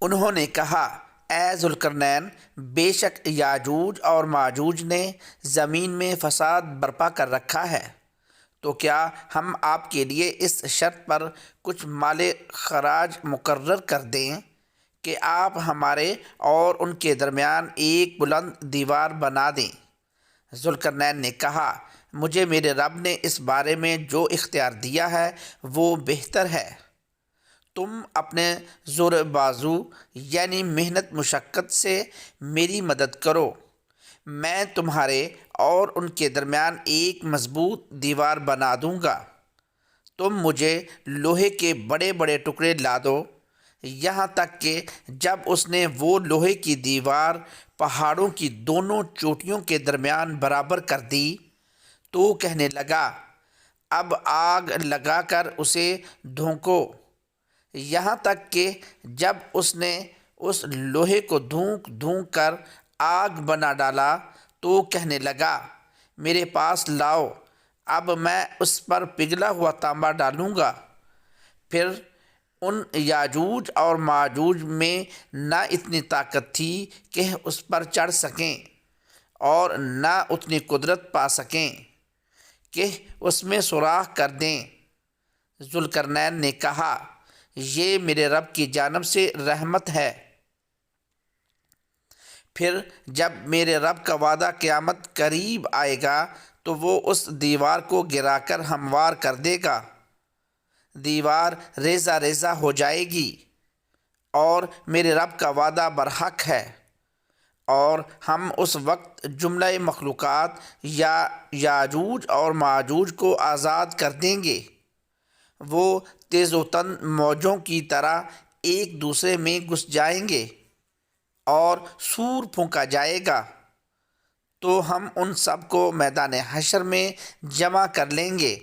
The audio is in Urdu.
انہوں نے کہا، اے ذوالقرنین، بے شک یاجوج اور ماجوج نے زمین میں فساد برپا کر رکھا ہے، تو کیا ہم آپ کے لیے اس شرط پر کچھ مال خراج مقرر کر دیں کہ آپ ہمارے اور ان کے درمیان ایک بلند دیوار بنا دیں؟ ذوالقرنین نے کہا، مجھے میرے رب نے اس بارے میں جو اختیار دیا ہے وہ بہتر ہے۔ تم اپنے زور بازو یعنی محنت مشقت سے میری مدد کرو، میں تمہارے اور ان کے درمیان ایک مضبوط دیوار بنا دوں گا۔ تم مجھے لوہے کے بڑے بڑے ٹکڑے لا دو۔ یہاں تک کہ جب اس نے وہ لوہے کی دیوار پہاڑوں کی دونوں چوٹیوں کے درمیان برابر کر دی تو کہنے لگا، اب آگ لگا کر اسے دھونکو۔ یہاں تک کہ جب اس نے اس لوہے کو دھونک دھونک کر آگ بنا ڈالا تو کہنے لگا، میرے پاس لاؤ، اب میں اس پر پگھلا ہوا تانبا ڈالوں گا۔ پھر ان یاجوج اور ماجوج میں نہ اتنی طاقت تھی کہ اس پر چڑھ سکیں اور نہ اتنی قدرت پا سکیں کہ اس میں سوراخ کر دیں۔ ذوالقرنین نے کہا، یہ میرے رب کی جانب سے رحمت ہے۔ پھر جب میرے رب کا وعدہ قیامت قریب آئے گا تو وہ اس دیوار کو گرا کر ہموار کر دے گا، دیوار ریزہ ریزہ ہو جائے گی، اور میرے رب کا وعدہ برحق ہے، اور ہم اس وقت جملہ مخلوقات یا یاجوج اور ماجوج کو آزاد کر دیں گے۔ وہ تیز و تن موجوں کی طرح ایک دوسرے میں گھس جائیں گے، اور سور پھونکا جائے گا تو ہم ان سب کو میدان حشر میں جمع کر لیں گے۔